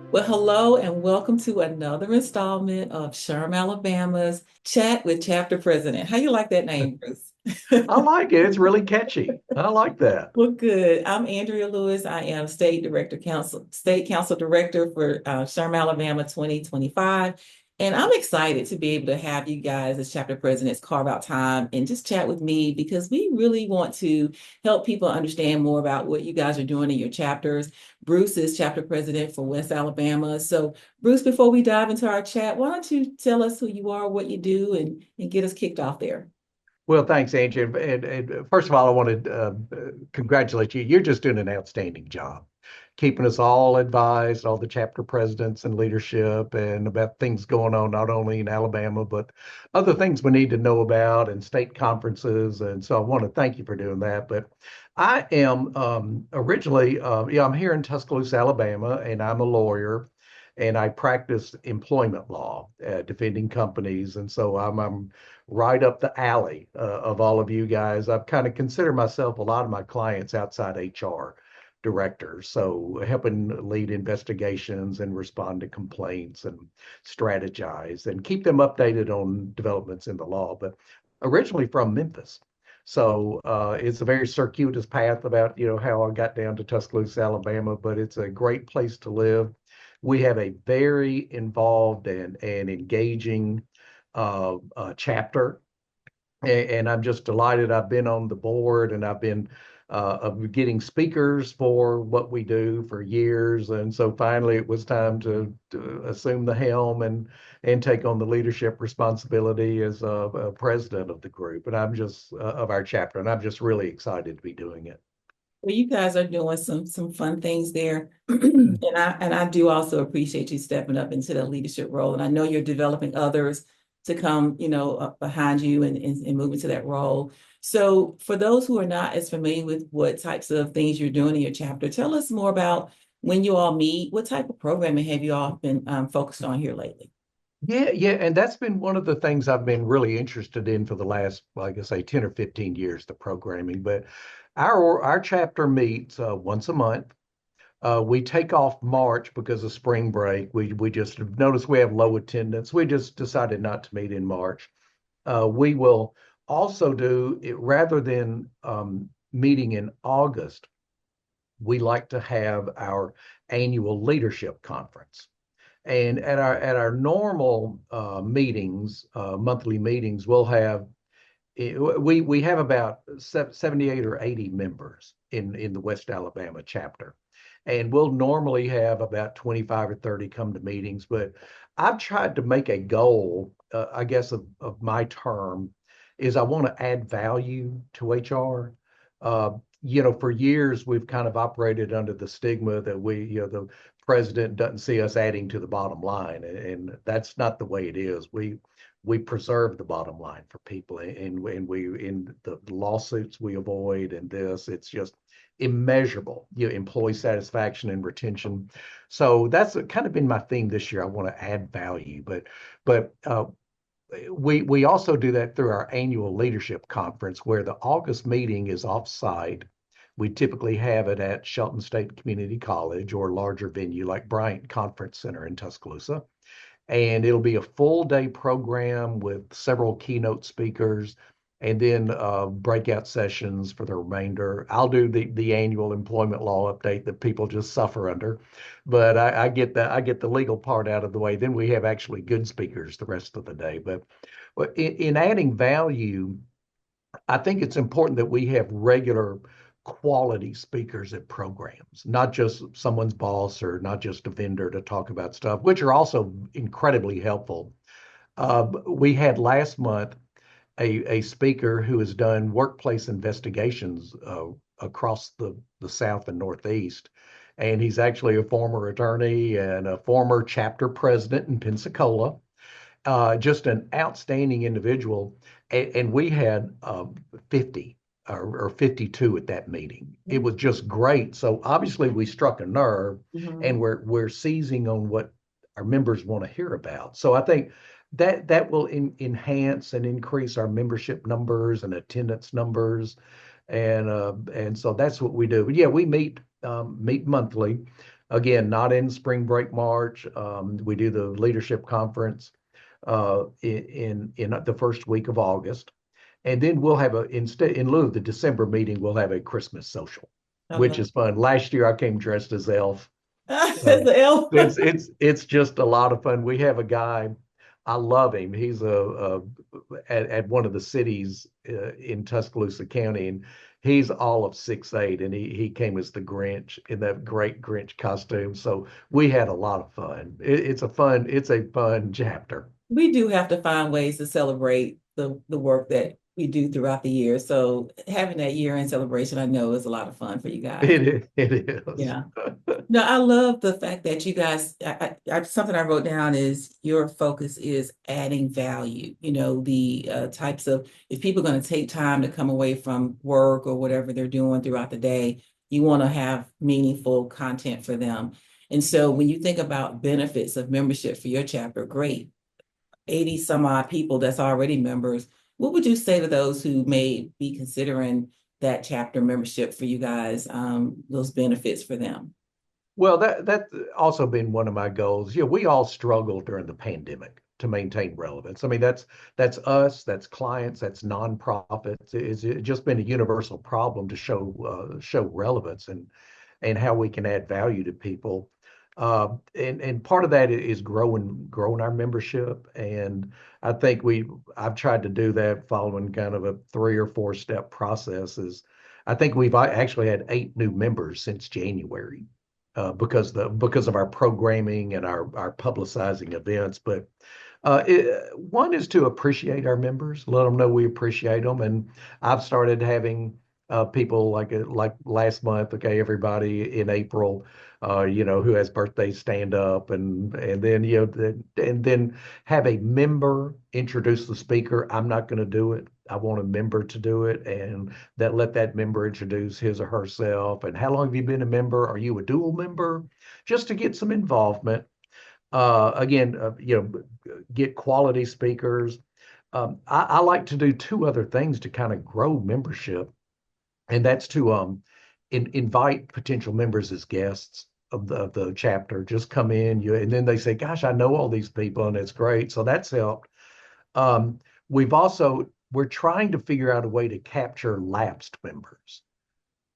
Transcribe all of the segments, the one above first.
Well, hello and welcome to another installment of SHRM Alabama's Chat with Chapter President. How you like that name, Bruce? I like it. It's really catchy. I like that. Well, good. I'm Andrea Lewis. I am State Council Director for SHRM Alabama 2025. And I'm excited to be able to have you guys as chapter presidents carve out time and just chat with me because we really want to help people understand more about what you guys are doing in your chapters. Bruce is chapter president for West Alabama. So, Bruce, before we dive into our chat, why don't you tell us who you are, what you do, and get us kicked off there? Well, thanks, Angie. And first of all, I want to congratulate you. You're just doing an outstanding job, keeping us all advised, all the chapter presidents and leadership, and about things going on not only in Alabama but other things we need to know about and state conferences. And so I want to thank you for doing that. But I am originally, I'm here in Tuscaloosa, Alabama, and I'm a lawyer. And I practice employment law, defending companies, and so I'm right up the alley of all of you guys. I've kind of considered myself a lot of my clients outside HR directors, so helping lead investigations and respond to complaints and strategize and keep them updated on developments in the law. But originally from Memphis. So it's a very circuitous path about how I got down to Tuscaloosa, Alabama, but it's a great place to live. We have a very involved and engaging chapter. And I'm just delighted. I've been on the board and I've been getting speakers for what we do for years. And so finally it was time to assume the helm and take on the leadership responsibility as a president of the group. And I'm just of our chapter. And I'm just really excited to be doing it. Well, you guys are doing some fun things there. And I do also appreciate you stepping up into the leadership role. And I know you're developing others to come, up behind you and move into that role. So for those who are not as familiar with what types of things you're doing in your chapter, tell us more about when you all meet. What type of programming have you all been focused on here lately? Yeah, and that's been one of the things I've been really interested in for the last, like I say, 10 or 15 years, the programming. But our chapter meets once a month. We take off March because of spring break. We just noticed we have low attendance. We just decided not to meet in March. We will also do it rather than meeting in August. We like to have our annual leadership conference. And at our normal meetings, monthly meetings, we'll have we have about 78 or 80 members in the West Alabama chapter. And we'll normally have about 25 or 30 come to meetings, but I've tried to make a goal, I guess, of my term is I want to add value to HR. For years we've kind of operated under the stigma that the president doesn't see us adding to the bottom line, and that's not the way it is. We preserve the bottom line for people, and we in the lawsuits we avoid, and this it's just immeasurable, employee satisfaction and retention. So that's kind of been my theme this year. I want to add value, but we also do that through our annual leadership conference, where the August meeting is off-site. We typically have it at Shelton State Community College or larger venue like Bryant Conference Center in Tuscaloosa. And it'll be a full day program with several keynote speakers and then breakout sessions for the remainder. I'll do the annual employment law update that people just suffer under, but I get the legal part out of the way. Then we have actually good speakers the rest of the day. But in adding value, I think it's important that we have regular quality speakers at programs, not just someone's boss or not just a vendor to talk about stuff, which are also incredibly helpful. We had last month a speaker who has done workplace investigations across the South and Northeast. And he's actually a former attorney and a former chapter president in Pensacola, just an outstanding individual. And we had 50 or 52 at that meeting. It was just great. So obviously we struck a nerve, Mhm. and we're seizing on what our members want to hear about. So I think that will enhance and increase our membership numbers and attendance numbers, and so that's what we do. But yeah, we meet monthly. Again, not in spring break March. We do the leadership conference in the first week of August. And then we'll have instead, in lieu of the December meeting, we'll have a Christmas social, I which love is fun. Last year I came dressed as Elf. it. Uh, As the elf. it's just a lot of fun. We have a guy, I love him. He's at one of the cities in Tuscaloosa County, and he's all of 6'8", and he came as the Grinch in that great Grinch costume. So we had a lot of fun. It's a fun chapter. We do have to find ways to celebrate the work that we do throughout the year. So having that year-end celebration, I know is a lot of fun for you guys. It is. Yeah. No, I love the fact that you guys, something I wrote down is your focus is adding value. You know, the types of, if people are going to take time to come away from work or whatever they're doing throughout the day, you want to have meaningful content for them. And so when you think about benefits of membership for your chapter, great, 80 some odd people that's already members. What would you say to those who may be considering that chapter membership for you guys, those benefits for them? Well, that's also been one of my goals. We all struggled during the pandemic to maintain relevance. I mean, that's us, that's clients, that's nonprofits. It's just been a universal problem to show relevance and how we can add value to people. And part of that is growing our membership. And I think I've tried to do that following kind of a 3 or 4 step process. I think we've actually had 8 new members since January because of our programming and our publicizing events. But one is to appreciate our members, let them know we appreciate them. And I've started having people like last month. Okay, everybody in April, who has birthdays stand up, and then and then have a member introduce the speaker. I'm not going to do it. I want a member to do it, and let that member introduce his or herself. And how long have you been a member? Are you a dual member? Just to get some involvement. Again, get quality speakers. I like to do 2 other things to kind of grow membership, and that's to invite potential members as guests of the chapter. Just come in, and then they say, "Gosh, I know all these people, and it's great." So that's helped. Um, we're trying to figure out a way to capture lapsed members.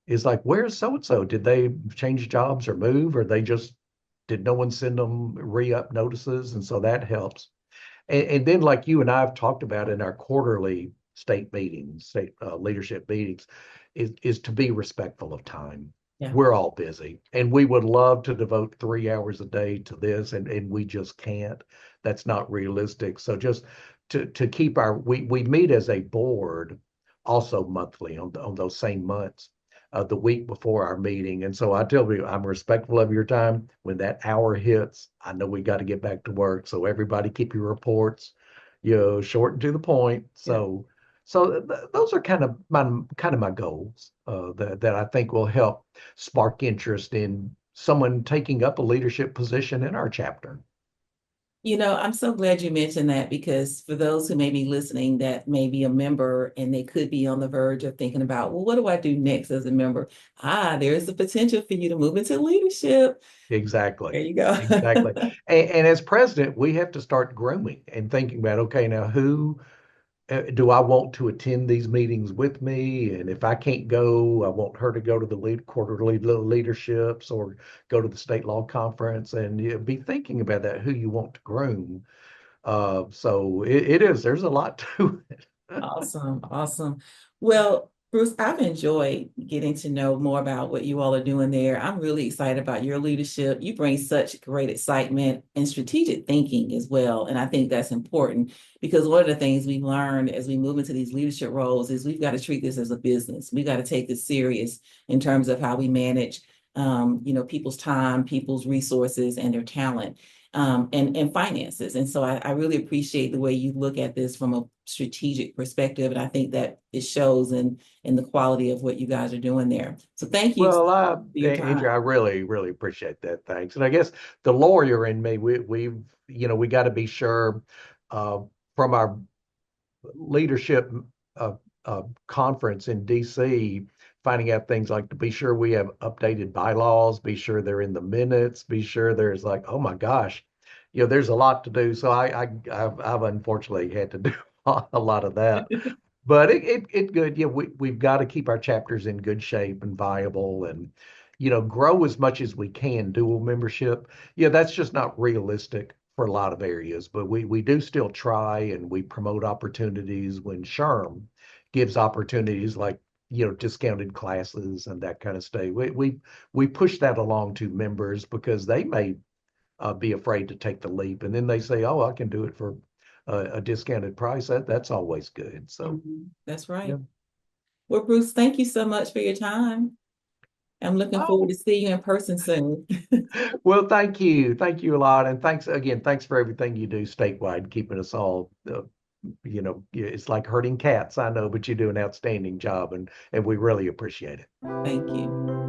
It's like, where's so and so? Did they change jobs or move, or did no one send them re-up notices? And so that helps. And then, like you and I have talked about in our quarterly state meetings, state leadership meetings, is to be respectful of time. Yeah. We're all busy, and we would love to devote 3 hours a day to this, and we just can't. That's not realistic. So just to keep we meet as a board also monthly on those same months, the week before our meeting. And so I tell you, I'm respectful of your time. When that hour hits, I know we got to get back to work. So everybody keep your reports, short and to the point. Yeah. Those are kind of my goals that I think will help spark interest in someone taking up a leadership position in our chapter. You know, I'm so glad you mentioned that because for those who may be listening that may be a member and they could be on the verge of thinking about, well, what do I do next as a member? There's the potential for you to move into leadership. Exactly. There you go. Exactly. And as president, we have to start grooming and thinking about, okay, now who do I want to attend these meetings with me? And if I can't go, I want her to go to the quarterly leaderships or go to the state law conference, and be thinking about that, who you want to groom. So there's a lot to it. Awesome, awesome. Well, Bruce, I've enjoyed getting to know more about what you all are doing there. I'm really excited about your leadership. You bring such great excitement and strategic thinking as well. And I think that's important because one of the things we've learned as we move into these leadership roles is we've got to treat this as a business. We got to take this serious in terms of how we manage people's time, people's resources, and their talent and finances. And so I really appreciate the way you look at this from a strategic perspective. And I think that it shows in the quality of what you guys are doing there. So thank you Well, for your Andrew, time. I really, really appreciate that. Thanks. And I guess the lawyer in me, we got to be sure uh, from our leadership uh, conference in DC finding out things like to be sure we have updated bylaws, be sure they're in the minutes, be sure there's like, oh my gosh, there's a lot to do. So I've unfortunately had to do a lot of that. But it good. Yeah, we've got to keep our chapters in good shape and viable and grow as much as we can. Dual membership. Yeah, that's just not realistic for a lot of areas, but we do still try and we promote opportunities when SHRM gives opportunities like discounted classes and that kind of stuff. We push that along to members because they may be afraid to take the leap, and then they say, "Oh, I can do it for a discounted price." That's always good. So, That's yeah. right. Well, Bruce, thank you so much for your time. I'm looking forward Oh, to seeing you in person soon. well, thank you a lot, and thanks again. Thanks for everything you do statewide, keeping us all. It's like herding cats, I know, but you do an outstanding job, and we really appreciate it. Thank you.